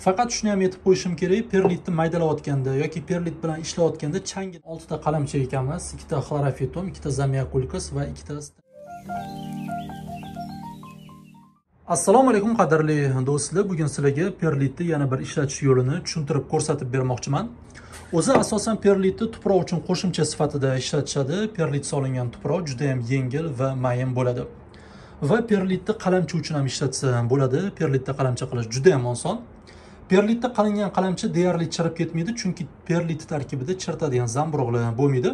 Faqat shuni ham aytib qo'yishim kerak, perlitni maydalayotganda yoki perlit bilan ishlayotganda changi 6 ta qalamcha ekanmiz, 2 ta xlorofitum, 2 ta zamiakulkas va 2 ta. Assalomu alaykum qadrli do'stlar. Bugun sizlarga perlitni yana bir ishlatish yo'lini tushuntirib ko'rsatib bermoqchiman. O'zi asosan perlitni tuproq uchun qo'shimcha sifatida ishlatishadi. Perlit solingan tuproq juda ham yengil va mayin bo'ladi. Va perlitni qalamcha uchun ham ishlatsa bo'ladi. Perlitda qalamcha qilish juda ham oson. Perlitda qalingan qalamcha deyarli chirib ketmaydi, chunki perlit tarkibida chiritadigan zamburug'lar bo'lmaydi.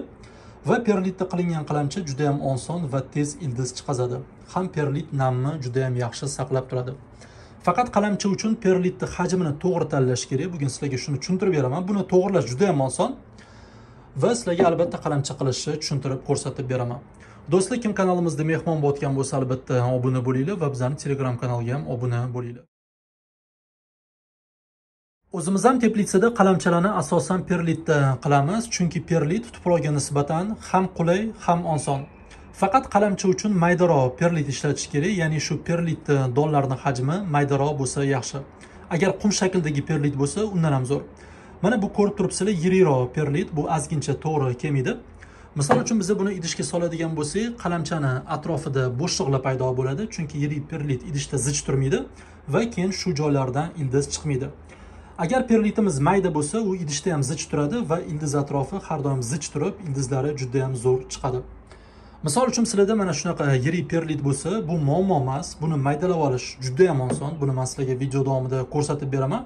Va perlitda qilingan qalamcha juda ham oson va tez ildiz chiqazadi. Ham perlit namni juda ham yaxshi saqlab turadi. Faqat qalamcha uchun perlitni hajmini to'g'ri tanlash kerak. Bugun sizlarga shuni tushuntirib beraman. Buni to'g'rilash juda ham oson va sizlarga albatta qalamcha qilishni tushuntirib ko'rsatib beraman. Do'stlar, kim kanalimizda mehmon bo'lgan bo'lsa, albatta obuna bo'linglar va bizning Telegram kanaliga ham obuna bo'linglar. O'zimiz ham teplitsada qalamchalarni asosan perlitda qilamiz, chunki perlit tuproqqa nisbatan ham qulay, ham oson. Faqat qalamcha uchun maydaroq perlit ishlatish kerak, ya'ni shu perlit donlarning hajmi maydaroq bo'lsa yaxshi. Agar qum shaklidagi perlit bo'lsa, undan ham zo'r. Mana bu ko'rib turibsizlar, yiriroq perlit, bu ozgincha to'g'ri kelmaydi. Misol uchun biz buni idishga soladigan bo'lsak, qalamchani atrofida bo'shliqlar paydo bo'ladi, chunki yirik perlit idishda zich turmaydi va keyin shu joylardan ildiz chiqmaydi. Agar perlitimiz mayda bo'lsa, u idishda ham zich turadi va ildiz atrofi har doim zich turib, ildizlari juda ham zo'r chiqadi. Misol uchun sizlarda mana shunaqa yirik perlit bo'lsa, bu muammo emas. Buni maydalab olish juda ham oson. Buni men sizlarga video davomida ko'rsatib beraman.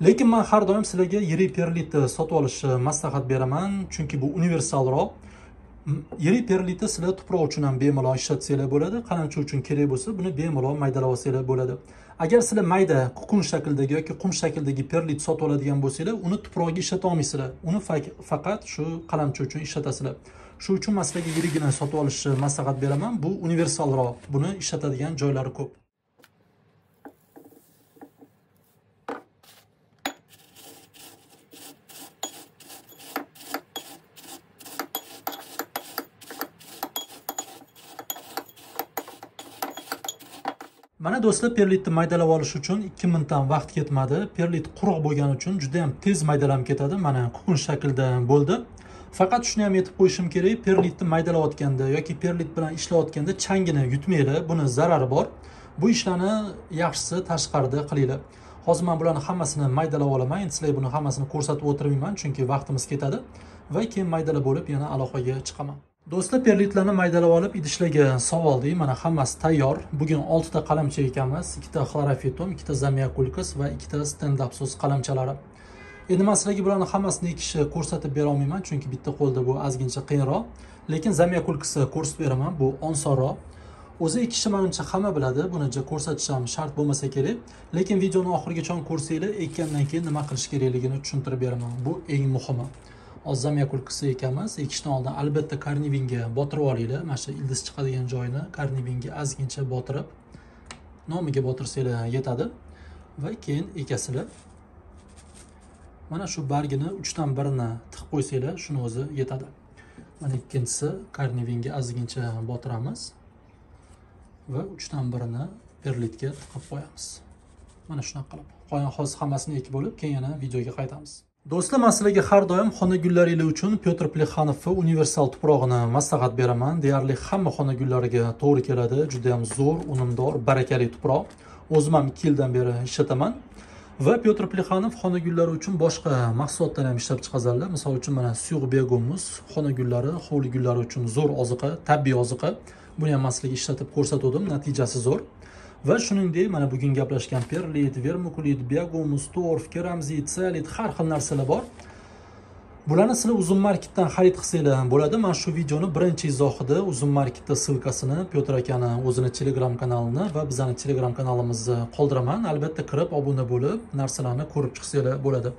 Lekin men har doim sizlarga yirik perlitni sotib olishni maslahat beraman, chunki bu universalroq. Yirik perlitni sizlar tuproq uchun ham bemalol ishlatsanglar bo'ladi, qalamcha uchun kerak bo'lsa, buni bemalol maydalab olsanglar bo'ladi. Agar sizlar mayda kukun shaklidagi yoki qum shaklidagi perlit sotib oladigan bo'lsanglar, uni tuproqga ishlata olmaysizlar. Uni faqat shu qalamcha uchun ishlatasizlar. Shu uchun men sizlarga yirigini sotib olishni maslahat beraman. Bu universalroq. Buni ishlatadigan joylari ko'p. Mana do'stlar, perlitni maydalab olish uchun 2 minutdan vaqt ketmadi. Perlit quruq bo'lgani uchun juda ham tez maydalanib ketadi. Mana kukun shaklida bo'ldi. Faqat shuni ham aytib qo'yishim kerak, perlitni maydalayotganda yoki perlit bilan ishlayotganda changini yutmanglar. Buni zarari bor. Bu ishlarni yaxshisi tashqarida qilinglar. Hozir men bularni hammasini maydalab olaman. Endi sizlarga buni hammasini ko'rsatib o'tirmayman, chunki vaqtimiz ketadi va keyin maydalab bo'lib yana aloqaga chiqaman. Do'stlar, perlitlarni maydalab olib idishlarga solib oldik. Mana hammasi tayyor. Bugun 6 ta qalamcha ekanmiz. 2 ta xlorofitum, 2 ta zamiakulkas va 2 ta stand-up sus qalamchalari. Endi men sizlarga bularni hammasini ekishni ko'rsatib bera olmayman, chunki bitta qo'lda bu ozgincha qiyinroq. Lekin zamiakulkasni ko'rsatib beraman, bu osonroq. O'zi ekishni menimcha hamma biladi, buni ko'rsatish ham shart bo'lmasa kerak. Lekin videoni oxirigacha ko'rsanglar, ekkandan keyin nima qilish kerakligini tushuntirib beraman. Bu eng muhimi. Hozir zamiakulkasi ekanmiz. Ekishdan oldin albatta karnivinga botirib olinglar. Mana shu ildiz chiqadigan joyini karnivinga ozgincha botirib, nomiga botirsanglar yetadi va keyin ekasizlar. Mana shu bargini 3 dan 1ni tiqib qo'ysanglar, shuni o'zi yetadi. Mana ikkinchisi karnivinga ozgincha botiramiz va 3 dan 1ni perlitga tiqib qo'yamiz. Mana shunaqa qilib. Qolgan hozir hammasini ekib bo'lib, keyin yana videoga qaytamiz. Do'stlar, men sizlarga har doim xona gullaringiz uchun Pyotr Plexanovning universal tuprog'ini maslahat beraman. Deyarli hamma xona gullariga to'g'ri keladi. Juda ham zo'r, unumdor, barakali tuproq. O'zim ham 2 yildan beri ishlataman. Va Pyotr Plexanov xona gullari uchun boshqa mahsulotlar ham ishlab chiqazadilar. Misol uchun mana suyuq begumuz, xona gullari, hovli gullari uchun zo'r oziqa, tabiiy oziqa. Buni ham men sizlarga ishlatib ko'rsatdim, natijasi zo'r. Va shuningdek, mana bugun gaplashgan perlit, vermikulit, begumuz, torf, keramzit, salit, har xil narsalar bor. Bularni sizlar Uzun marketdan xarid qilsanglar bo'ladi. Men shu videoni birinchi izohida Uzun marketda silkasini, Pyotr akani o'zini Telegram kanalini va bizning Telegram kanalimizni qoldiraman. Albatta kirib obuna bo'lib, narsalarni ko'rib chiqsanglar bo'ladi.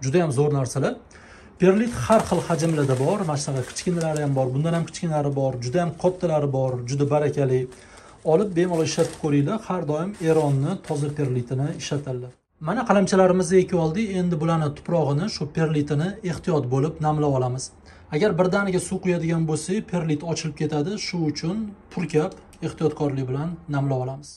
Juda ham zo'r narsalar. Perlit har xil hajmlarda bor. Mana shunaqa kichkinalari ham bor, bundan ham kichkinalari bor, juda ham kattalari bor, juda barakali. Olib bemalol ishlatib ko'ringlar. Har doim Eronni toza perlitini ishlatadilar. Mana qalamchalarimizni ekib oldik. Endi bularni tuprog'ini, shu perlitini ehtiyot bo'lib namlab olamiz. Agar birdaniga suv quyadigan bo'lsak, perlit ochilib ketadi. Shu uchun purkab, ehtiyotkorlik bilan namlab olamiz.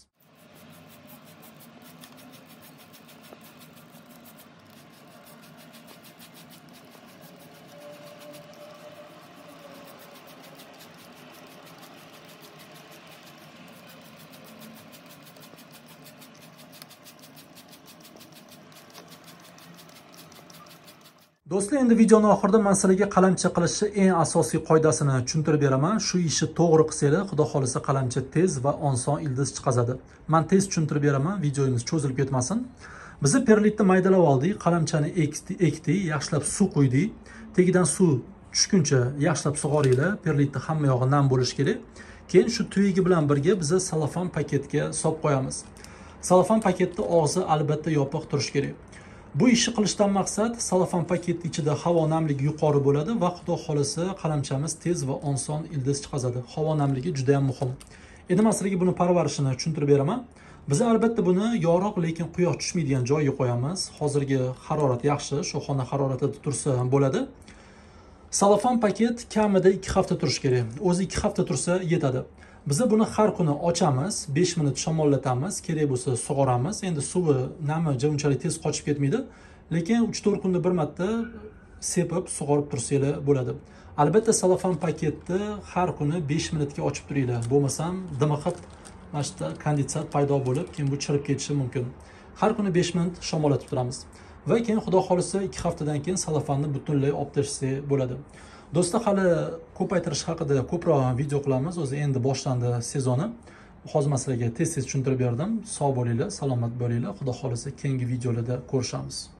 Do'stlar, endi videoning oxirida men sizlarga qalamcha qilishni eng asosiy qoidasini tushuntirib beraman. Shu ishni to'g'ri qilsanglar, xudo xolisa qalamcha tez va oson ildiz chiqazadi. Men tez tushuntirib beraman, videomiz cho'zilib ketmasin. Biz perlitni maydalab oldik, qalamchani ekdik, yaxshilab suv quydik. Tagidan suv tushguncha yaxshilab sug'oringlar. Perlitni hamma yog'i nam bo'lishi kerak. Keyin shu tuyigi bilan birga biz salofan paketga solib qo'yamiz. Salofan paketning og'zi albatta yopiq turishi kerak. Bu ishni qilishdan maqsad salofan paketning ichida havo namligi yuqori bo'ladi va xudo xolisa qalamchamiz tez va oson ildiz chiqazadi. Havo namligi juda ham muhim. Endi men sizlarga buni parvarishini tushuntirib beraman. Biz albatta buni yorug' lekin quyosh tushmaydigan joyga qo'yamiz. Hozirgi harorat yaxshi, shu xona haroratida tursa ham bo'ladi. Salofan paket kamida 2 hafta turishi kerak. O'zi 2 hafta tursa yetadi. Biz buni har kuni ochamiz, 5 minut shamollatamiz, kerak bo'lsa sug'oramiz. Endi suvi nami unchalik tez qochib ketmaydi, lekin 3-4 kunda bir marta sepib sug'orib tursanglar bo'ladi. Albatta salofan paketni har kuni 5 minutga ochib turinglar. Bo'lmasam dimiqib mana shu kondensat paydo bo'lib, keyin bu chirib ketishi mumkin. Har kuni 5 minut shamollatib turamiz. Va keyin xudo xolisa 2 haftadan keyin salofanni butunlay olib tashlasak bo'ladi. Do'stlar, hali ko'paytirish haqida ko'proq video qilamiz. O'zi endi boshlandi sezoni. Hozir men sizlarga tez tushuntirib berdim. Sog' bo'linglar, salomat bo'linglar. Xudo xolisa keyingi videolarda ko'rishamiz.